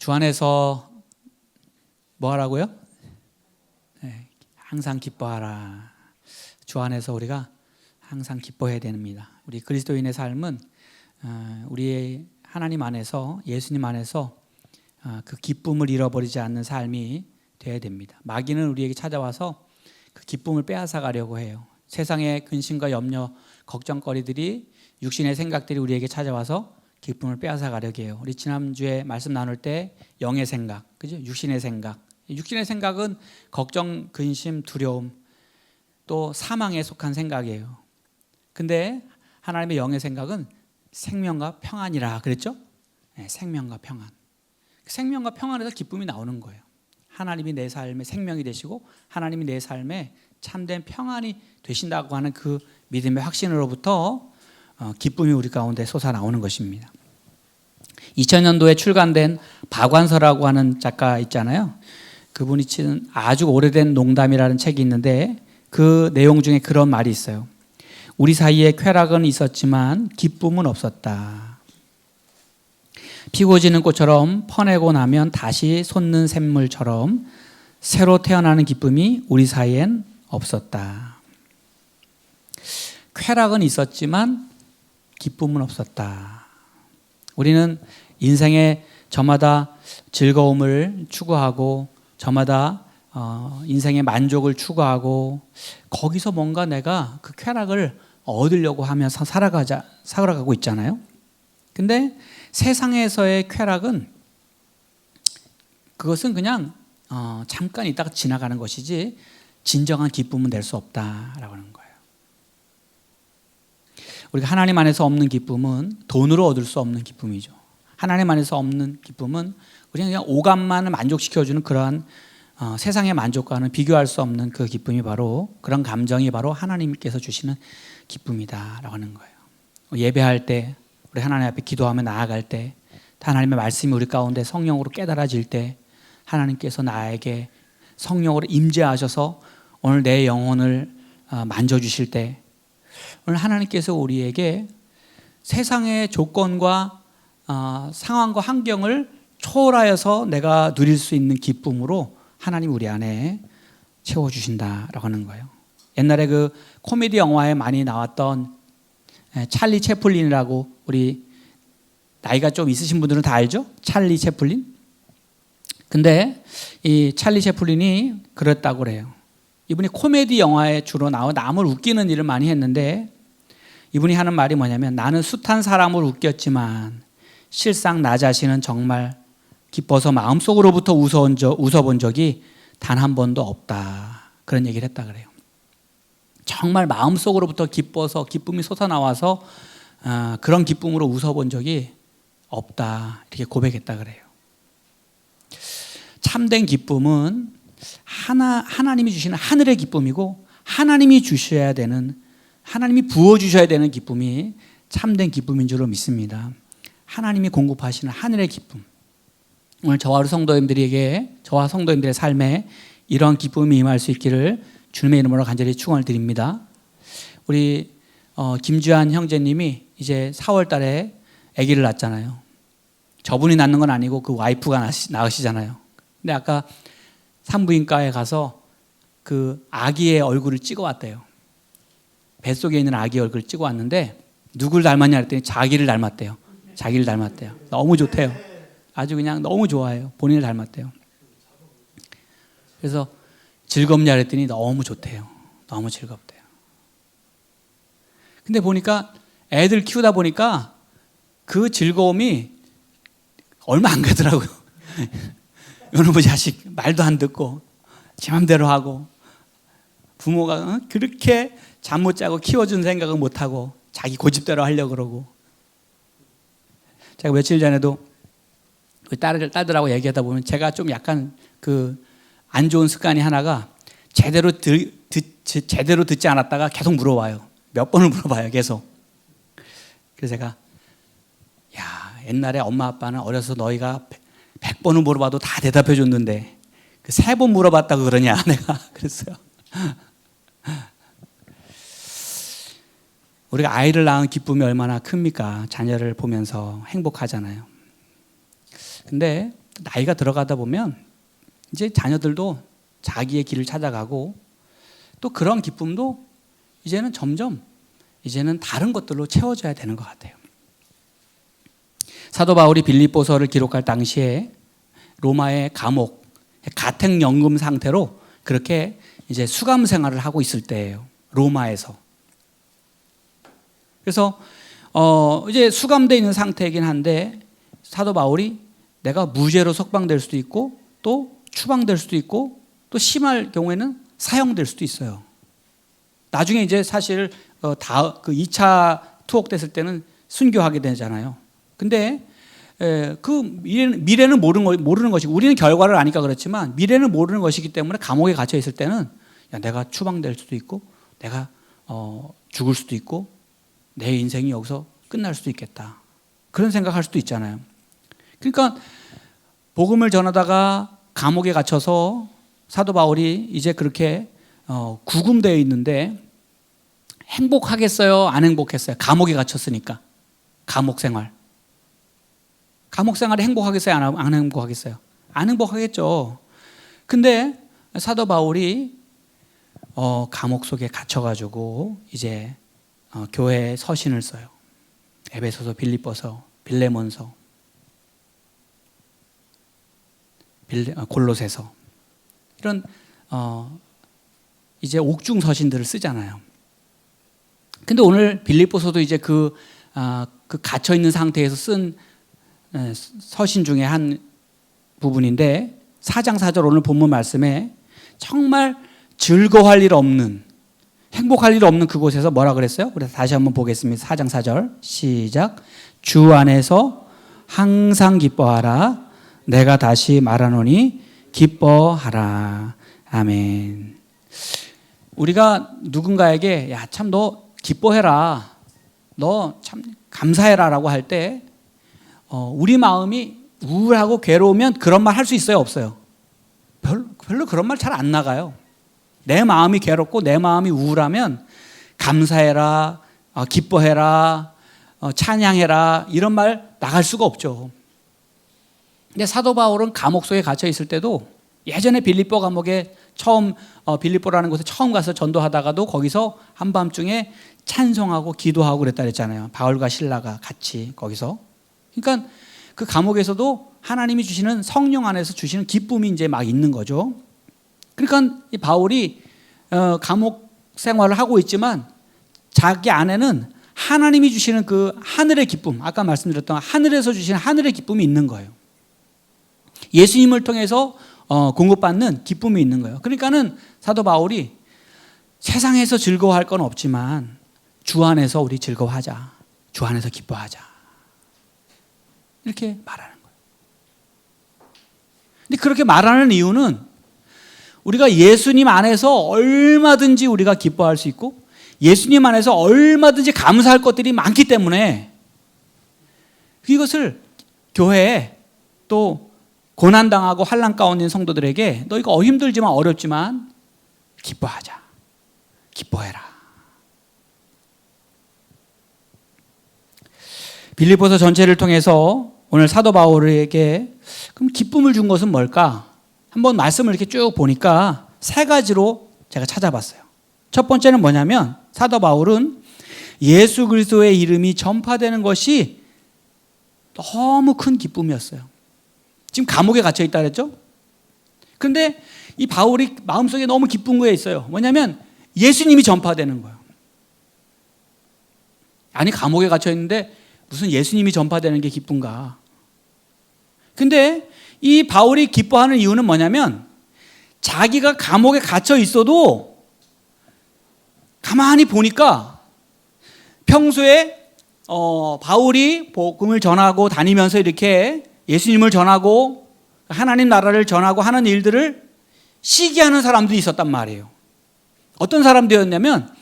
주 안에서 뭐 하라고요? 네, 항상 기뻐하라. 주 안에서 우리가 항상 기뻐해야 됩니다. 우리 그리스도인의 삶은 우리의 하나님 안에서, 예수님 안에서 그 기쁨을 잃어버리지 않는 삶이 되어야 됩니다. 마귀는 우리에게 찾아와서 그 기쁨을 빼앗아 가려고 해요. 세상의 근심과 염려, 걱정거리들이, 육신의 생각들이 우리에게 찾아와서 기쁨을 빼앗아 가려고 해요. 우리 지난주에 말씀 나눌 때 영의 생각, 그죠? 육신의 생각. 육신의 생각은 걱정, 근심, 두려움, 또 사망에 속한 생각이에요. 근데 하나님의 영의 생각은 생명과 평안이라 그랬죠? 네, 생명과 평안. 생명과 평안에서 기쁨이 나오는 거예요. 하나님이 내 삶의 생명이 되시고 하나님이 내 삶에 참된 평안이 되신다고 하는 그 믿음의 확신으로부터 기쁨이 우리 가운데 솟아나오는 것입니다. 2000년도에 출간된 박완서라고 하는 작가 있잖아요. 그분이 치는 아주 오래된 농담이라는 책이 있는데 그 내용 중에 그런 말이 있어요. 우리 사이에 쾌락은 있었지만 기쁨은 없었다. 피고 지는 꽃처럼 퍼내고 나면 다시 솟는 샘물처럼 새로 태어나는 기쁨이 우리 사이엔 없었다. 쾌락은 있었지만 기쁨은 없었다. 우리는 인생에 저마다 즐거움을 추구하고 저마다 인생의 만족을 추구하고 거기서 뭔가 내가 그 쾌락을 얻으려고 하면서 살아가고 있잖아요. 근데 세상에서의 쾌락은 그것은 그냥 잠깐 있다가 지나가는 것이지 진정한 기쁨은 낼 수 없다라고 하는 거예요. 우리가 하나님 안에서 없는 기쁨은 돈으로 얻을 수 없는 기쁨이죠. 하나님 안에서 없는 기쁨은 그냥 오감만을 만족시켜주는 그러한 세상의 만족과는 비교할 수 없는 그 기쁨이 바로, 그런 감정이 바로 하나님께서 주시는 기쁨이다라고 하는 거예요. 예배할 때, 우리 하나님 앞에 기도하며 나아갈 때, 하나님의 말씀이 우리 가운데 성령으로 깨달아질 때, 하나님께서 나에게 성령으로 임재하셔서 오늘 내 영혼을 만져주실 때, 오늘 하나님께서 우리에게 세상의 조건과 상황과 환경을 초월하여서 내가 누릴 수 있는 기쁨으로 하나님 우리 안에 채워주신다라고 하는 거예요. 옛날에 그 코미디 영화에 많이 나왔던 찰리 채플린이라고, 우리 나이가 좀 있으신 분들은 다 알죠? 찰리 채플린. 근데 이 찰리 채플린이 그랬다고 그래요. 이분이 코미디 영화에 주로 나와 남을 웃기는 일을 많이 했는데, 이분이 하는 말이 뭐냐면, 나는 숱한 사람을 웃겼지만 실상 나 자신은 정말 기뻐서 마음속으로부터 웃어본 적이 단 한 번도 없다. 그런 얘기를 했다 그래요. 정말 마음속으로부터 기뻐서 기쁨이 솟아나와서 그런 기쁨으로 웃어본 적이 없다. 이렇게 고백했다 그래요. 참된 기쁨은 하나님이 주시는 하늘의 기쁨이고, 하나님이 주셔야 되는, 하나님이 부어주셔야 되는 기쁨이 참된 기쁨인 줄로 믿습니다. 하나님이 공급하시는 하늘의 기쁨. 오늘 저와 성도님들의 삶에 이러한 기쁨이 임할 수 있기를 주님의 이름으로 간절히 축원을 드립니다. 우리 김주한 형제님이 이제 4월 달에 아기를 낳았잖아요. 저분이 낳는 건 아니고 그 와이프가 낳으시잖아요. 근데 아까 산부인과에 가서 그 아기의 얼굴을 찍어왔대요. 뱃속에 있는 아기 얼굴을 찍어왔는데 누굴 닮았냐 했더니 자기를 닮았대요. 자기를 닮았대요. 너무 좋대요. 아주 그냥 너무 좋아해요. 본인을 닮았대요. 그래서 즐겁냐 그랬더니 너무 좋대요. 너무 즐겁대요. 근데 보니까 애들 키우다 보니까 그 즐거움이 얼마 안 가더라고요. 이놈의 자식 말도 안 듣고 지 맘대로 하고, 부모가 그렇게 잠 못 자고 키워준 생각은 못 하고 자기 고집대로 하려고 그러고. 제가 며칠 전에도 그 딸들하고 얘기하다 보면 제가 좀 약간 그 안 좋은 습관이 하나가 제대로 듣지 않았다가 계속 물어봐요. 몇 번을 물어봐요, 계속. 그래서 제가, 야, 옛날에 엄마 아빠는 어려서 너희가 100번을 물어봐도 다 대답해 줬는데 그 3번 물어봤다고 그러냐, 내가 그랬어요. 우리가 아이를 낳은 기쁨이 얼마나 큽니까? 자녀를 보면서 행복하잖아요. 근데 나이가 들어가다 보면 이제 자녀들도 자기의 길을 찾아가고 또 그런 기쁨도 이제는 점점 이제는 다른 것들로 채워져야 되는 것 같아요. 사도 바울이 빌립보서를 기록할 당시에 로마의 감옥, 가택연금 상태로 그렇게 이제 수감 생활을 하고 있을 때예요. 로마에서. 그래서 이제 수감되어 있는 상태이긴 한데 사도 바울이 내가 무죄로 석방될 수도 있고 또 추방될 수도 있고 또 심할 경우에는 사형될 수도 있어요. 나중에 이제 사실 그 2차 투옥됐을 때는 순교하게 되잖아요. 근데 그 미래는 모르는 것이고 우리는 결과를 아니까 그렇지만 미래는 모르는 것이기 때문에 감옥에 갇혀 있을 때는 야, 내가 추방될 수도 있고 내가 죽을 수도 있고 내 인생이 여기서 끝날 수도 있겠다. 그런 생각할 수도 있잖아요. 그러니까 복음을 전하다가 감옥에 갇혀서 사도 바울이 이제 그렇게 구금되어 있는데 행복하겠어요? 안 행복했어요? 감옥에 갇혔으니까. 감옥 생활. 감옥 생활이 행복하겠어요? 안 행복하겠어요? 안 행복하겠죠. 근데 사도 바울이 감옥 속에 갇혀가지고 이제 교회에 서신을 써요. 에베소서, 빌립보서, 빌레몬서, 골로새서 이런 이제 옥중 서신들을 쓰잖아요. 근데 오늘 빌립보서도 이제 그 갇혀 있는 상태에서 쓴 서신 중에 한 부분인데 4장 4절 오늘 본문 말씀에 정말 즐거워할 일 없는 행복할 일 없는 그곳에서 뭐라 그랬어요? 그래서 다시 한번 보겠습니다. 4장 4절 시작. 주 안에서 항상 기뻐하라. 내가 다시 말하노니 기뻐하라. 아멘. 우리가 누군가에게 야, 참 너 기뻐해라. 너 참 감사해라 라고 할 때 우리 마음이 우울하고 괴로우면 그런 말 할 수 있어요? 없어요? 별로 그런 말 잘 안 나가요. 내 마음이 괴롭고 내 마음이 우울하면 감사해라, 기뻐해라, 찬양해라 이런 말 나갈 수가 없죠. 근데 사도 바울은 감옥 속에 갇혀 있을 때도 예전에 빌립보 감옥에 처음 빌립보라는 곳에 처음 가서 전도하다가도 거기서 한밤중에 찬송하고 기도하고 그랬잖아요. 바울과 실라가 같이 거기서. 그러니까 그 감옥에서도 하나님이 주시는 성령 안에서 주시는 기쁨이 이제 막 있는 거죠. 그러니까 이 바울이 감옥 생활을 하고 있지만 자기 안에는 하나님이 주시는 그 하늘의 기쁨, 아까 말씀드렸던 하늘에서 주시는 하늘의 기쁨이 있는 거예요. 예수님을 통해서 공급받는 기쁨이 있는 거예요. 그러니까는 사도 바울이 세상에서 즐거워할 건 없지만 주 안에서 우리 즐거워하자. 주 안에서 기뻐하자. 이렇게 말하는 거예요. 근데 그렇게 말하는 이유는 우리가 예수님 안에서 얼마든지 우리가 기뻐할 수 있고 예수님 안에서 얼마든지 감사할 것들이 많기 때문에 이것을 교회에 또 고난당하고 환난 가운데 있는 성도들에게 너 이거 힘들지만 어렵지만 기뻐하자. 기뻐해라. 빌립보서 전체를 통해서 오늘 사도 바울에게 그럼 기쁨을 준 것은 뭘까? 한번 말씀을 이렇게 쭉 보니까 세 가지로 제가 찾아봤어요. 첫 번째는 뭐냐면 사도 바울은 예수 그리스도의 이름이 전파되는 것이 너무 큰 기쁨이었어요. 지금 감옥에 갇혀 있다 그랬죠? 그런데 이 바울이 마음속에 너무 기쁜 거에 있어요. 뭐냐면 예수님이 전파되는 거예요. 아니 감옥에 갇혀 있는데 무슨 예수님이 전파되는 게 기쁜가? 근데 이 바울이 기뻐하는 이유는 뭐냐면 자기가 감옥에 갇혀 있어도 가만히 보니까 평소에 바울이 복음을 전하고 다니면서 이렇게 예수님을 전하고 하나님 나라를 전하고 하는 일들을 시기하는 사람들이 있었단 말이에요. 어떤 사람들이었냐면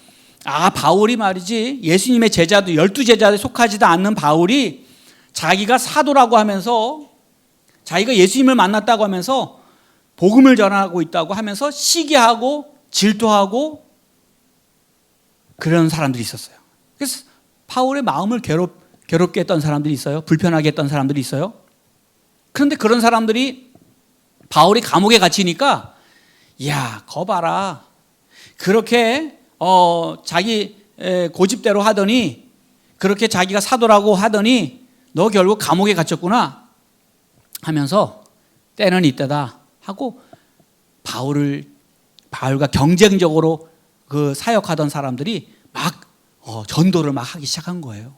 바울이 말이지 예수님의 제자도 12제자에 속하지도 않는 바울이 자기가 사도라고 하면서 자기가 예수님을 만났다고 하면서 복음을 전하고 있다고 하면서 시기하고 질투하고 그런 사람들이 있었어요. 그래서 바울의 마음을 괴롭게 했던 사람들이 있어요. 불편하게 했던 사람들이 있어요. 그런데 그런 사람들이 바울이 감옥에 갇히니까 야, 거 봐라. 그렇게 자기 고집대로 하더니 그렇게 자기가 사도라고 하더니 너 결국 감옥에 갇혔구나 하면서 때는 이때다 하고 바울과 경쟁적으로 그 사역하던 사람들이 막 전도를 막 하기 시작한 거예요.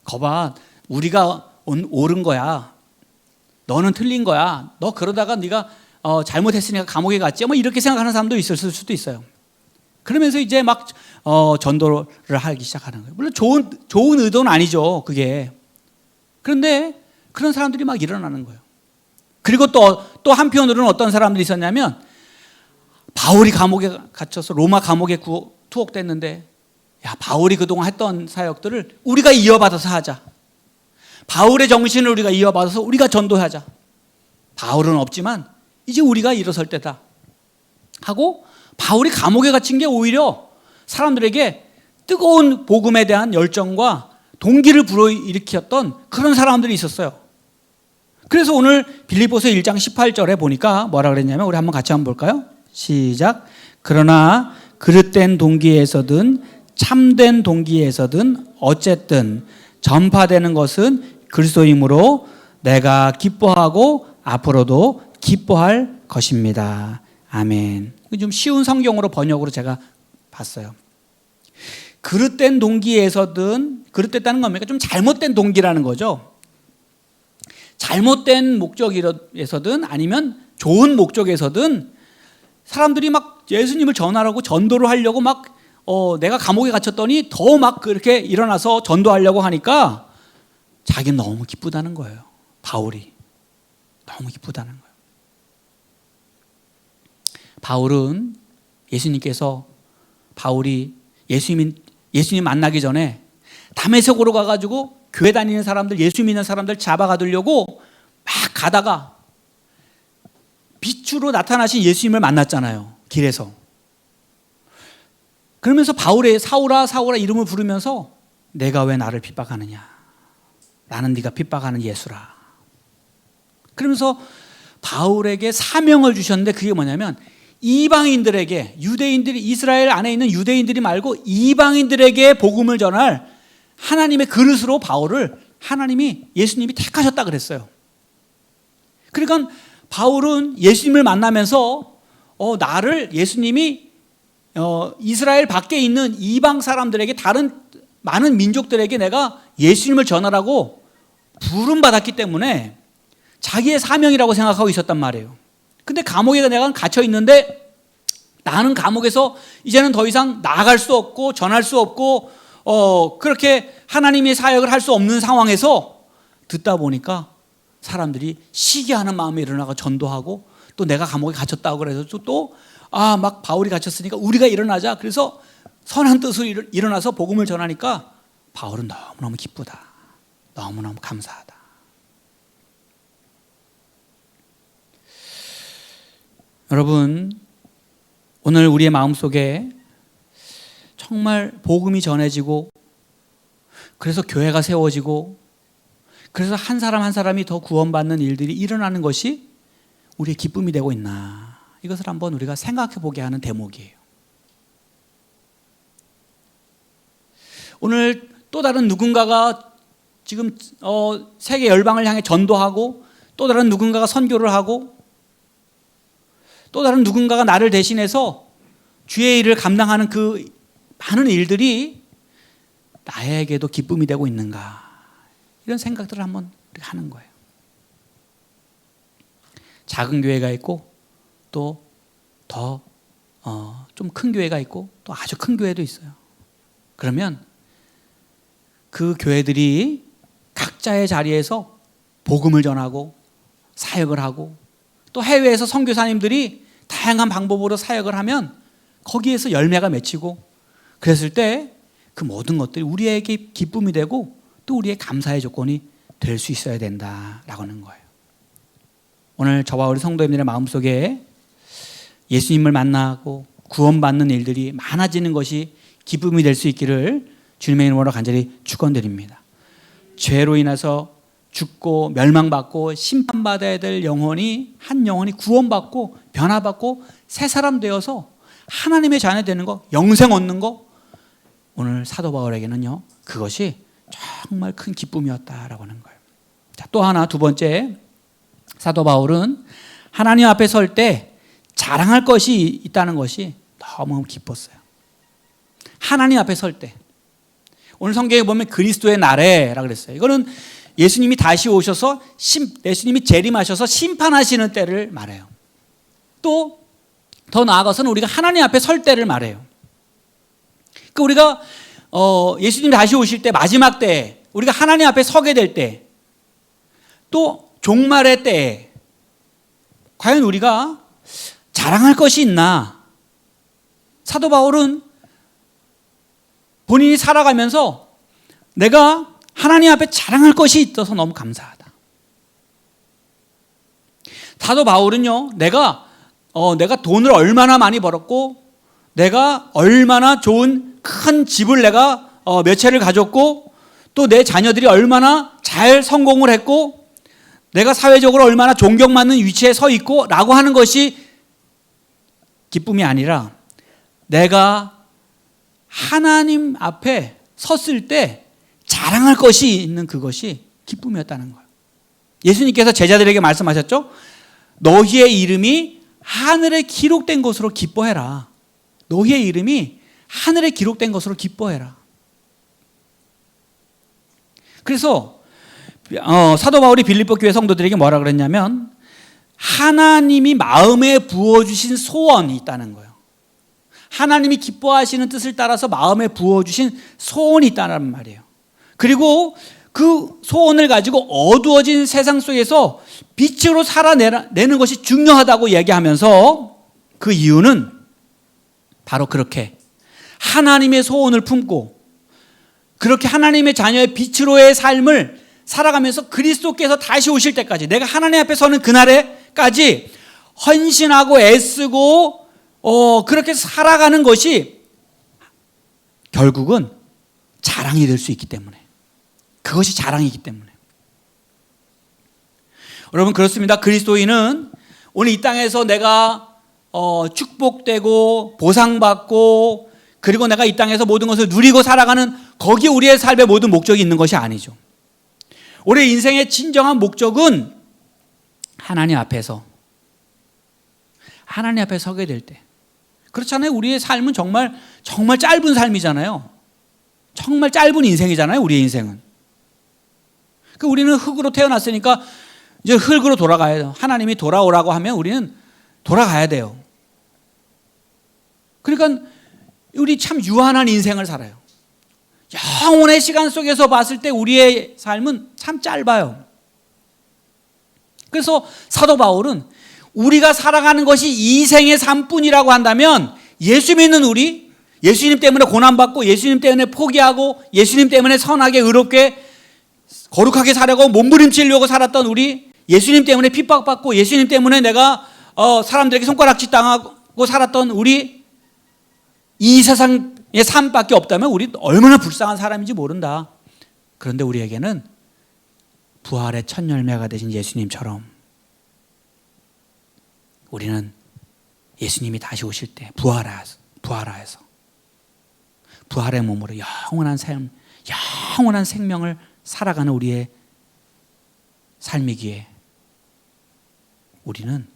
거봐, 우리가 옳은 거야. 너는 틀린 거야. 너 그러다가 네가 잘못했으니까 감옥에 갔지. 뭐 이렇게 생각하는 사람도 있을 수도 있어요. 그러면서 이제 막 전도를 하기 시작하는 거예요. 물론 좋은 의도는 아니죠, 그게. 그런데 그런 사람들이 막 일어나는 거예요. 그리고 또 한편으로는 어떤 사람들이 있었냐면 바울이 감옥에 갇혀서 로마 감옥에 투옥됐는데 야, 바울이 그동안 했던 사역들을 우리가 이어받아서 하자. 바울의 정신을 우리가 이어받아서 우리가 전도하자. 바울은 없지만 이제 우리가 일어설 때다 하고 바울이 감옥에 갇힌 게 오히려 사람들에게 뜨거운 복음에 대한 열정과 동기를 불어일으켰던 그런 사람들이 있었어요. 그래서 오늘 빌립보서 1장 18절에 보니까 뭐라 그랬냐면 우리 한번 같이 한번 볼까요? 시작. 그러나 그릇된 동기에서든 참된 동기에서든 어쨌든 전파되는 것은 그리스도이므로 내가 기뻐하고 앞으로도 기뻐할 것입니다. 아멘. 좀 쉬운 성경으로 번역으로 제가 봤어요. 그릇된 동기에서든, 그릇됐다는 겁니까? 좀 잘못된 동기라는 거죠. 잘못된 목적에서든 아니면 좋은 목적에서든 사람들이 막 예수님을 전하라고 전도를 하려고 막 내가 감옥에 갇혔더니 더 막 그렇게 일어나서 전도하려고 하니까 자기는 너무 기쁘다는 거예요. 바울이 너무 기쁘다는 거예요. 바울은 예수님께서 바울이 예수님 만나기 전에 다메섹으로 가가지고 교회 다니는 사람들, 예수 믿는 사람들 잡아가두려고 막 가다가 빛으로 나타나신 예수님을 만났잖아요, 길에서. 그러면서 바울의 사울아 사울아 이름을 부르면서 내가 왜 나를 핍박하느냐, 나는 네가 핍박하는 예수라. 그러면서 바울에게 사명을 주셨는데 그게 뭐냐면 이방인들에게, 유대인들이, 이스라엘 안에 있는 유대인들이 말고 이방인들에게 복음을 전할 하나님의 그릇으로 바울을 예수님이 택하셨다 그랬어요. 그러니까 바울은 예수님을 만나면서 나를 예수님이 이스라엘 밖에 있는 이방 사람들에게, 다른 많은 민족들에게 내가 예수님을 전하라고 부름받았기 때문에 자기의 사명이라고 생각하고 있었단 말이에요. 근데 감옥에 내가 갇혀 있는데 나는 감옥에서 이제는 더 이상 나아갈 수 없고 전할 수 없고 그렇게 하나님의 사역을 할 수 없는 상황에서 듣다 보니까 사람들이 시기하는 마음에 일어나가 전도하고, 또 내가 감옥에 갇혔다고 그래서 또 막 바울이 갇혔으니까 우리가 일어나자. 그래서 선한 뜻으로 일어나서 복음을 전하니까 바울은 너무너무 기쁘다, 너무너무 감사하다. 여러분, 오늘 우리의 마음속에 정말 복음이 전해지고, 그래서 교회가 세워지고, 그래서 한 사람 한 사람이 더 구원받는 일들이 일어나는 것이 우리의 기쁨이 되고 있나, 이것을 한번 우리가 생각해 보게 하는 대목이에요. 오늘 또 다른 누군가가 지금 세계 열방을 향해 전도하고, 또 다른 누군가가 선교를 하고, 또 다른 누군가가 나를 대신해서 주의 일을 감당하는 그 많은 일들이 나에게도 기쁨이 되고 있는가, 이런 생각들을 한번 하는 거예요. 작은 교회가 있고 또 더 좀 큰 교회가 있고 또 아주 큰 교회도 있어요. 그러면 그 교회들이 각자의 자리에서 복음을 전하고 사역을 하고, 또 해외에서 선교사님들이 다양한 방법으로 사역을 하면 거기에서 열매가 맺히고, 그랬을 때 그 모든 것들이 우리에게 기쁨이 되고 또 우리의 감사의 조건이 될 수 있어야 된다라고 하는 거예요. 오늘 저와 우리 성도님들의 마음속에 예수님을 만나고 구원받는 일들이 많아지는 것이 기쁨이 될 수 있기를 주님의 이름으로 간절히 축원드립니다. 죄로 인해서 죽고 멸망받고 심판받아야 될 영혼이, 한 영혼이 구원받고 변화받고 새 사람 되어서 하나님의 자녀 되는 거, 영생 얻는 거, 오늘 사도 바울에게는요 그것이 정말 큰 기쁨이었다라고 하는 거예요. 자, 또 하나, 두 번째, 사도 바울은 하나님 앞에 설 때 자랑할 것이 있다는 것이 너무 기뻤어요. 하나님 앞에 설 때, 오늘 성경에 보면 그리스도의 날에라고 그랬어요. 이거는 예수님이 다시 오셔서 예수님이 재림하셔서 심판하시는 때를 말해요. 또 더 나아가서는 우리가 하나님 앞에 설 때를 말해요. 그러니까 우리가 예수님이 다시 오실 때, 마지막 때에 우리가 하나님 앞에 서게 될 때, 또 종말의 때에 과연 우리가 자랑할 것이 있나? 사도 바울은 본인이 살아가면서 내가 하나님 앞에 자랑할 것이 있어서 너무 감사하다. 사도 바울은요, 내가 돈을 얼마나 많이 벌었고, 내가 얼마나 좋은 큰 집을 내가 몇 채를 가졌고, 또 내 자녀들이 얼마나 잘 성공을 했고, 내가 사회적으로 얼마나 존경받는 위치에 서 있고 라고 하는 것이 기쁨이 아니라, 내가 하나님 앞에 섰을 때 자랑할 것이 있는 그것이 기쁨이었다는 거예요. 예수님께서 제자들에게 말씀하셨죠. 너희의 이름이 하늘에 기록된 것으로 기뻐해라. 너희의 이름이 하늘에 기록된 것으로 기뻐해라. 그래서 사도 바울이 빌립보 교회 성도들에게 뭐라 그랬냐면, 하나님이 마음에 부어주신 소원이 있다는 거예요. 하나님이 기뻐하시는 뜻을 따라서 마음에 부어주신 소원이 있다는 말이에요. 그리고 그 소원을 가지고 어두워진 세상 속에서 빛으로 살아내는 것이 중요하다고 얘기하면서, 그 이유는 바로 그렇게 하나님의 소원을 품고 그렇게 하나님의 자녀의 빛으로의 삶을 살아가면서 그리스도께서 다시 오실 때까지, 내가 하나님 앞에 서는 그날에까지 헌신하고 애쓰고 그렇게 살아가는 것이 결국은 자랑이 될 수 있기 때문에, 그것이 자랑이기 때문에. 여러분, 그렇습니다. 그리스도인은 오늘 이 땅에서 내가 축복되고 보상받고, 그리고 내가 이 땅에서 모든 것을 누리고 살아가는, 거기에 우리의 삶의 모든 목적이 있는 것이 아니죠. 우리의 인생의 진정한 목적은 하나님 앞에서, 하나님 앞에 서게 될 때. 그렇잖아요. 우리의 삶은 정말 짧은 삶이잖아요. 정말 짧은 인생이잖아요. 우리의 인생은. 우리는 흙으로 태어났으니까 이제 흙으로 돌아가야 돼요. 하나님이 돌아오라고 하면 우리는 돌아가야 돼요. 그러니까 우리 참 유한한 인생을 살아요. 영원의 시간 속에서 봤을 때 우리의 삶은 참 짧아요. 그래서 사도 바울은 우리가 살아가는 것이 이 생의 삶뿐이라고 한다면, 예수 믿는 우리, 예수님 때문에 고난받고 예수님 때문에 포기하고 예수님 때문에 선하게 의롭게 거룩하게 살려고 몸부림치려고 살았던 우리, 예수님 때문에 핍박받고 예수님 때문에 내가 사람들에게 손가락질 당하고 살았던 우리, 이 세상의 삶밖에 없다면 우리 얼마나 불쌍한 사람인지 모른다. 그런데 우리에게는 부활의 첫 열매가 되신 예수님처럼 우리는 예수님이 다시 오실 때 부활하여서 부활의 몸으로 영원한 삶, 영원한 생명을 살아가는 우리의 삶이기에 우리는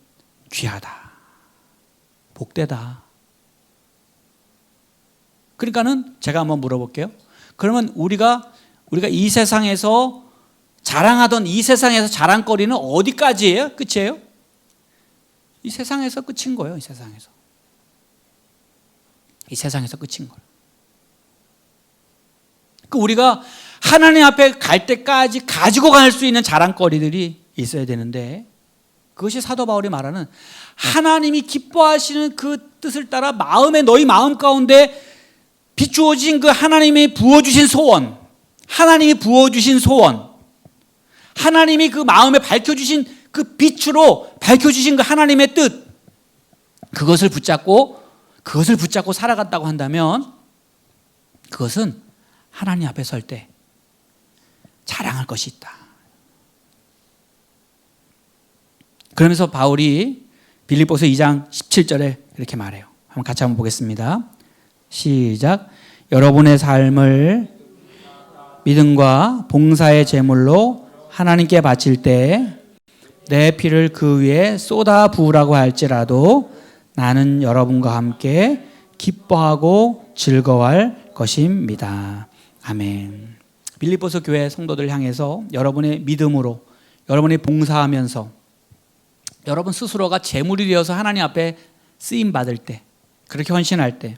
귀하다, 복되다. 그러니까는 제가 한번 물어볼게요. 그러면 우리가 이 세상에서 자랑하던, 이 세상에서 자랑거리는 어디까지예요? 끝이에요? 이 세상에서 끝인 거예요. 이 세상에서 끝인 거예요. 우리가 하나님 앞에 갈 때까지 가지고 갈 수 있는 자랑거리들이 있어야 되는데, 그것이 사도 바울이 말하는 하나님이 기뻐하시는 그 뜻을 따라 너희 마음 가운데 비추어진 그 하나님이 부어주신 소원, 하나님이 부어주신 소원, 하나님이 그 마음에 밝혀주신 그 빛으로 밝혀주신 그 하나님의 뜻, 그것을 붙잡고 살아갔다고 한다면, 그것은 하나님 앞에 설 때 자랑할 것이 있다. 그러면서 바울이 빌립보서 2장 17절에 이렇게 말해요. 한번 같이 한번 보겠습니다. 시작. 여러분의 삶을 믿음과 봉사의 제물로 하나님께 바칠 때 내 피를 그 위에 쏟아 부으라고 할지라도 나는 여러분과 함께 기뻐하고 즐거워할 것입니다. 아멘. 빌립보서 교회 성도들 향해서 여러분의 믿음으로, 여러분이 봉사하면서 여러분 스스로가 제물이 되어서 하나님 앞에 쓰임 받을 때, 그렇게 헌신할 때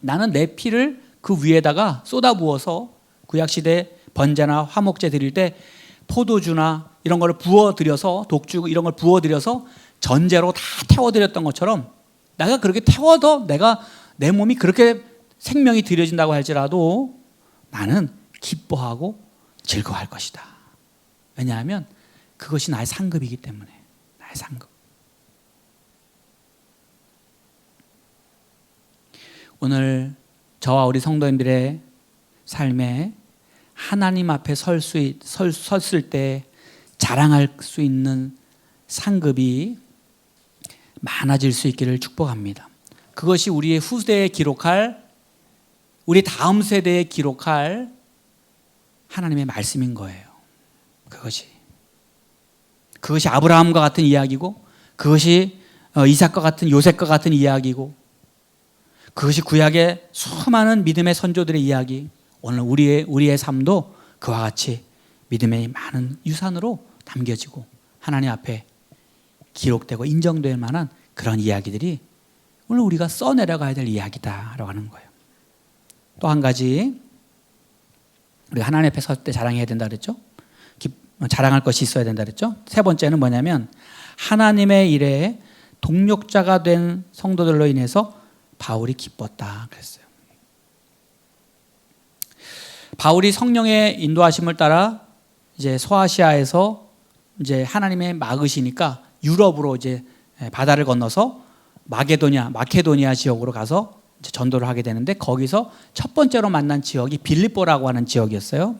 나는 내 피를 그 위에다가 쏟아 부어서 구약시대 번제나 화목제 드릴 때 포도주나 이런 걸 부어드려서, 독주 이런 걸 부어드려서 전제로 다 태워드렸던 것처럼 내가 그렇게 태워도 내가 내 몸이 그렇게 생명이 드려진다고 할지라도 나는 기뻐하고 즐거워할 것이다. 왜냐하면 그것이 나의 상급이기 때문에. 나의 상급. 오늘 저와 우리 성도님들의 삶에 하나님 앞에 섰을 때 자랑할 수 있는 상급이 많아질 수 있기를 축복합니다. 그것이 우리의 후대에 기록할, 우리 다음 세대에 기록할 하나님의 말씀인 거예요. 그것이 아브라함과 같은 이야기고, 그것이 이삭과 같은, 요셉과 같은 이야기고, 그것이 구약의 수많은 믿음의 선조들의 이야기, 오늘 우리의 삶도 그와 같이 믿음의 많은 유산으로 담겨지고 하나님 앞에 기록되고 인정될 만한 그런 이야기들이 오늘 우리가 써내려가야 될 이야기다라고 하는 거예요. 또 한 가지, 우리가 하나님 앞에 설 때 자랑해야 된다 그랬죠? 자랑할 것이 있어야 된다 그랬죠? 세 번째는 뭐냐면 하나님의 일에 동력자가 된 성도들로 인해서 바울이 기뻤다 그랬어요. 바울이 성령의 인도하심을 따라 이제 소아시아에서 이제 하나님의 막으시니까 유럽으로 이제 바다를 건너서 마케도니아 지역으로 가서 이제 전도를 하게 되는데, 거기서 첫 번째로 만난 지역이 빌립보라고 하는 지역이었어요.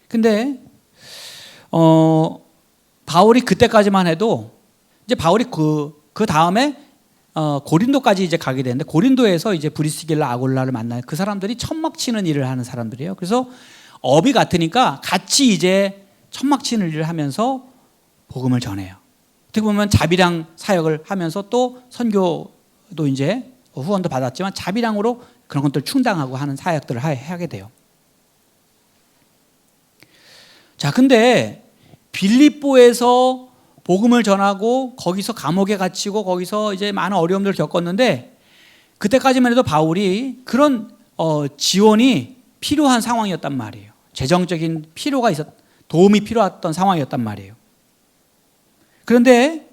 근데 바울이 그때까지만 해도 이제 바울이 그 다음에 고린도까지 이제 가게 되는데, 고린도에서 이제 브리스길라 아골라를 만나요. 그 사람들이 천막 치는 일을 하는 사람들이에요. 그래서 업이 같으니까 같이 이제 천막 치는 일을 하면서 복음을 전해요. 어떻게 보면 자비랑 사역을 하면서 또 선교도 이제 후원도 받았지만 자비랑으로 그런 것들 충당하고 하는 사역들을 하게 돼요. 자, 근데 빌립보에서 복음을 전하고 거기서 감옥에 갇히고 거기서 이제 많은 어려움들을 겪었는데, 그때까지만 해도 바울이 그런 지원이 필요한 상황이었단 말이에요. 재정적인 도움이 필요했던 상황이었단 말이에요. 그런데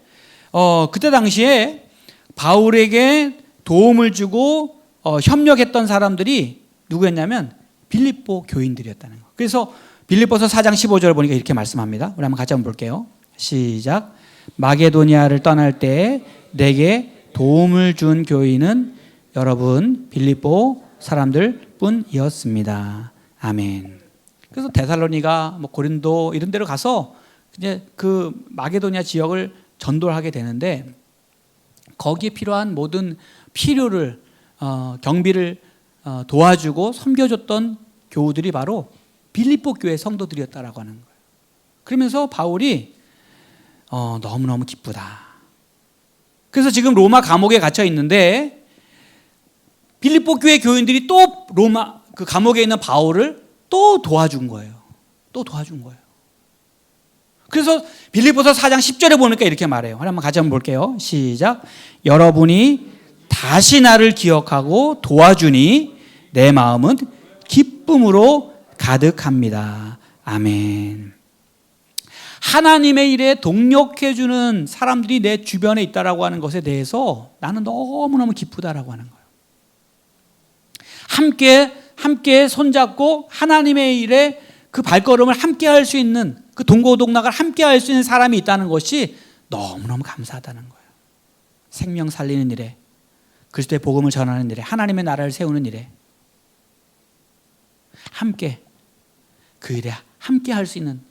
그때 당시에 바울에게 도움을 주고 협력했던 사람들이 누구였냐면 빌립보 교인들이었다는 거. 그래서 빌립보서 4장 15절 보니까 이렇게 말씀합니다. 우리 한번 같이 한번 볼게요. 시작. 마게도니아를 떠날 때 내게 도움을 준 교인은 여러분 빌립보 사람들 뿐이었습니다. 아멘. 그래서 데살로니가, 고린도 이런 데로 가서 이제 그 마게도니아 지역을 전도를 하게 되는데, 거기에 필요한 모든 필요를 경비를 도와주고 섬겨줬던 교우들이 바로 빌립보 교회 성도들이었다라고 하는 거예요. 그러면서 바울이 너무너무 기쁘다. 그래서 지금 로마 감옥에 갇혀 있는데 빌립보 교회 교인들이 또 로마 그 감옥에 있는 바울을 또 도와준 거예요. 그래서 빌립보서 4장 10절에 보니까 이렇게 말해요. 한번 같이 한번 볼게요. 시작. 여러분이 다시 나를 기억하고 도와주니 내 마음은 기쁨으로 가득합니다. 아멘. 하나님의 일에 동력해주는 사람들이 내 주변에 있다라고 하는 것에 대해서 나는 너무너무 기쁘다라고 하는 거예요. 함께 손잡고 하나님의 일에 그 발걸음을 함께 할 수 있는, 그 동고동락을 함께 할 수 있는 사람이 있다는 것이 너무너무 감사하다는 거예요. 생명 살리는 일에, 그리스도의 복음을 전하는 일에, 하나님의 나라를 세우는 일에 함께, 그 일에 함께 할 수 있는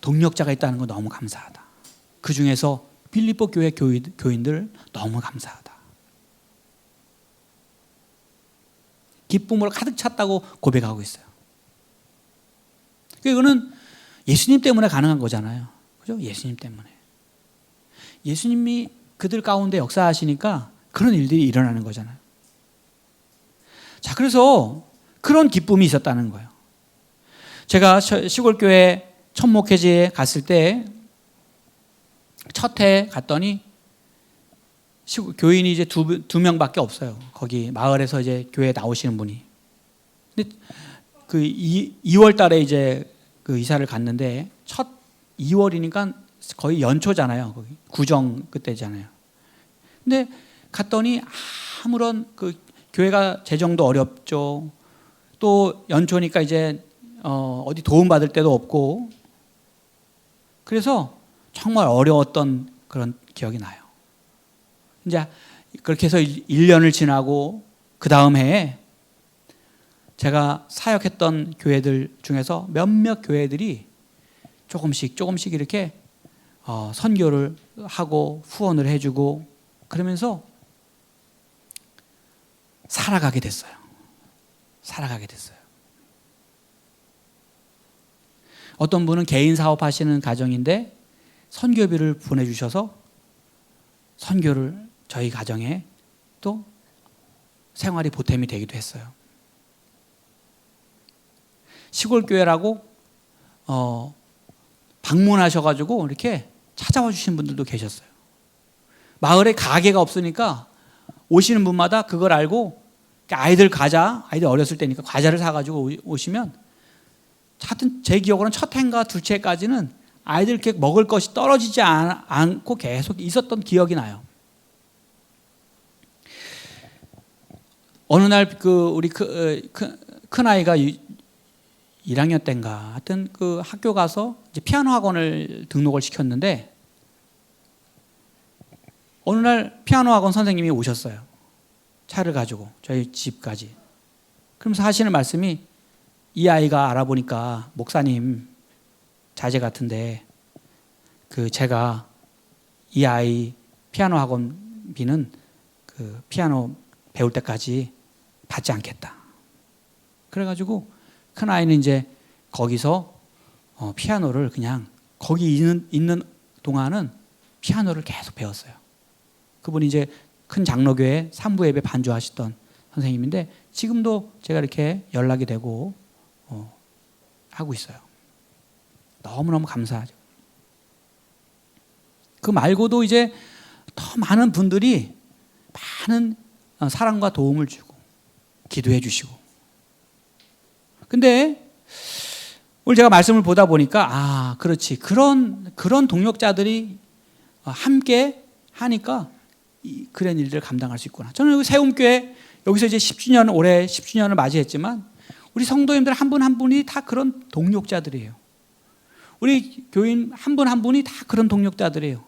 동력자가 있다는 거 너무 감사하다. 그 중에서 빌립보 교회 교인들 너무 감사하다. 기쁨으로 가득 찼다고 고백하고 있어요. 이거는 예수님 때문에 가능한 거잖아요. 그죠? 예수님 때문에. 예수님이 그들 가운데 역사하시니까 그런 일들이 일어나는 거잖아요. 자, 그래서 그런 기쁨이 있었다는 거예요. 제가 시골교회 첫 목회지에 갔을 때 첫 해 갔더니 교인이 이제 두 명밖에 없어요. 거기 마을에서 이제 교회 나오시는 분이. 근데 그 2월 달에 이제 그 이사를 갔는데 첫 2월이니까 거의 연초잖아요. 거기 구정 그때잖아요. 근데 갔더니 아무런 그 교회가 재정도 어렵죠. 또 연초니까 이제 어디 도움 받을 데도 없고. 그래서 정말 어려웠던 그런 기억이 나요. 이제 그렇게 해서 1년을 지나고 그 다음 해에 제가 사역했던 교회들 중에서 몇몇 교회들이 조금씩 이렇게 선교를 하고 후원을 해주고 그러면서 살아가게 됐어요. 어떤 분은 개인 사업하시는 가정인데 선교비를 보내주셔서 선교를 저희 가정에 또 생활이 보탬이 되기도 했어요. 시골 교회라고 방문하셔가지고 이렇게 찾아와 주신 분들도 계셨어요. 마을에 가게가 없으니까 오시는 분마다 그걸 알고 아이들 어렸을 때니까 과자를 사가지고 오시면 하여튼 제 기억으로는 첫 해인가 둘째 해까지는 아이들 이렇게 먹을 것이 떨어지지 않고 계속 있었던 기억이 나요. 어느 날 우리 큰 아이가 1학년 때인가 하여튼 그 학교 가서 이제 피아노 학원을 등록을 시켰는데 어느 날 피아노 학원 선생님이 오셨어요. 차를 가지고 저희 집까지. 그러면서 하시는 말씀이 이 아이가 알아보니까 목사님 자제 같은데 제가 이 아이 피아노 학원비는 그 피아노 배울 때까지 받지 않겠다. 그래가지고 큰 아이는 이제 거기서 피아노를 그냥 거기 있는 동안은 피아노를 계속 배웠어요. 그분이 이제 큰 장로교회 3부 예배 반주하시던 선생님인데 지금도 제가 이렇게 연락이 되고 하고 있어요. 너무너무 감사하죠. 그 말고도 이제 더 많은 분들이 많은 사랑과 도움을 주고 기도해 주시고. 근데 오늘 제가 말씀을 보다 보니까 그렇지. 그런 동역자들이 함께 하니까 그런 일들을 감당할 수 있구나. 저는 여기 세움교회 여기서 이제 올해 10주년을 맞이했지만 우리 성도님들 한 분 한 분이 다 그런 동역자들이에요. 우리 교인 한 분 한 분이 다 그런 동역자들이에요.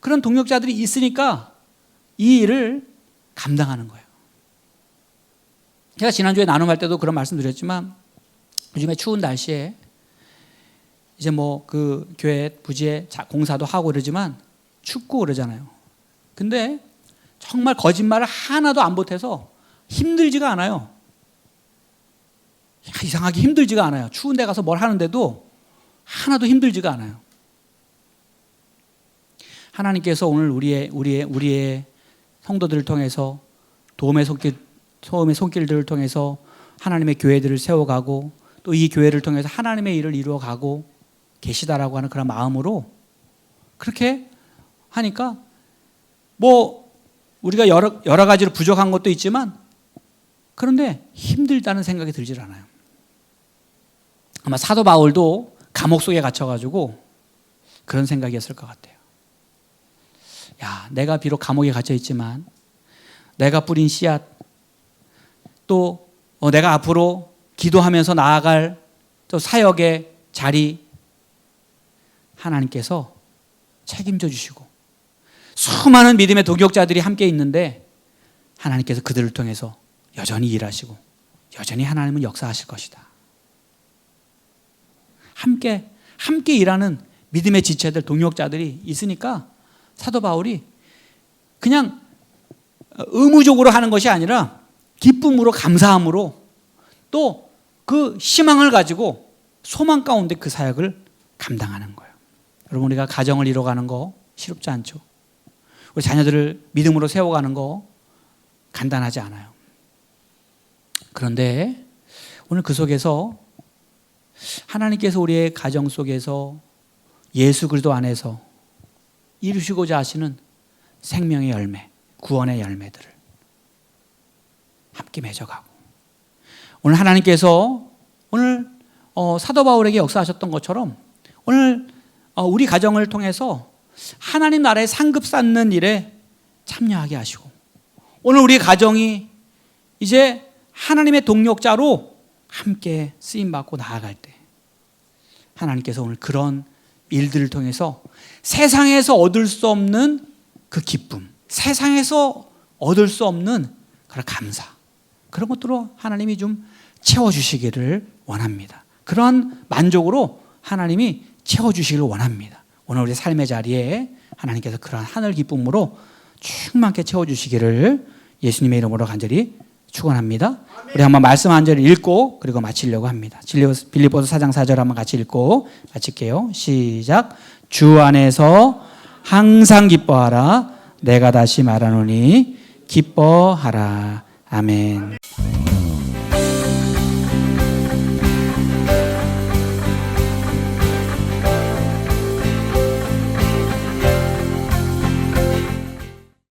그런 동역자들이 있으니까 이 일을 감당하는 거예요. 제가 지난주에 나눔할 때도 그런 말씀 드렸지만 요즘에 추운 날씨에 이제 뭐 그 교회 부지에 공사도 하고 그러지만 춥고 그러잖아요. 근데 정말 거짓말을 하나도 안 보태서 힘들지가 않아요. 이상하게 힘들지가 않아요. 추운 데 가서 뭘 하는데도 하나도 힘들지가 않아요. 하나님께서 오늘 우리의 성도들을 통해서 도움의 손길들을 통해서 하나님의 교회들을 세워가고 또 이 교회를 통해서 하나님의 일을 이루어가고 계시다라고 하는 그런 마음으로 그렇게 하니까 뭐 우리가 여러 가지로 부족한 것도 있지만 그런데 힘들다는 생각이 들질 않아요. 아마 사도 바울도 감옥 속에 갇혀가지고 그런 생각이었을 것 같아요. 야, 내가 비록 감옥에 갇혀 있지만 내가 뿌린 씨앗 또 내가 앞으로 기도하면서 나아갈 또 사역의 자리 하나님께서 책임져 주시고 수많은 믿음의 동역자들이 함께 있는데 하나님께서 그들을 통해서 여전히 일하시고 여전히 하나님은 역사하실 것이다. 함께 함께 일하는 믿음의 지체들, 동역자들이 있으니까 사도 바울이 그냥 의무적으로 하는 것이 아니라 기쁨으로, 감사함으로 또 그 희망을 가지고 소망 가운데 그 사역을 감당하는 거예요. 여러분, 우리가 가정을 이뤄가는 거 쉽지 않죠. 우리 자녀들을 믿음으로 세워가는 거 간단하지 않아요. 그런데 오늘 그 속에서 하나님께서 우리의 가정 속에서 예수 그리스도 안에서 이루시고자 하시는 생명의 열매, 구원의 열매들을 함께 맺어가고, 오늘 하나님께서 오늘 사도 바울에게 역사하셨던 것처럼 오늘 우리 가정을 통해서 하나님 나라의 상급 쌓는 일에 참여하게 하시고, 오늘 우리 가정이 이제 하나님의 동력자로 함께 쓰임받고 나아갈 때 하나님께서 오늘 그런 일들을 통해서 세상에서 얻을 수 없는 그 기쁨, 세상에서 얻을 수 없는 그런 감사, 그런 것들로 하나님이 좀 채워주시기를 원합니다. 그런 만족으로 하나님이 채워주시기를 원합니다. 오늘 우리 삶의 자리에 하나님께서 그러한 하늘 기쁨으로 충만하게 채워주시기를 예수님의 이름으로 간절히 축원합니다. 우리 한번 말씀 한 절 읽고 그리고 마치려고 합니다. 빌립보서 4장 4절 한번 같이 읽고 마칠게요. 시작. 주 안에서 항상 기뻐하라. 내가 다시 말하노니 기뻐하라. 아멘.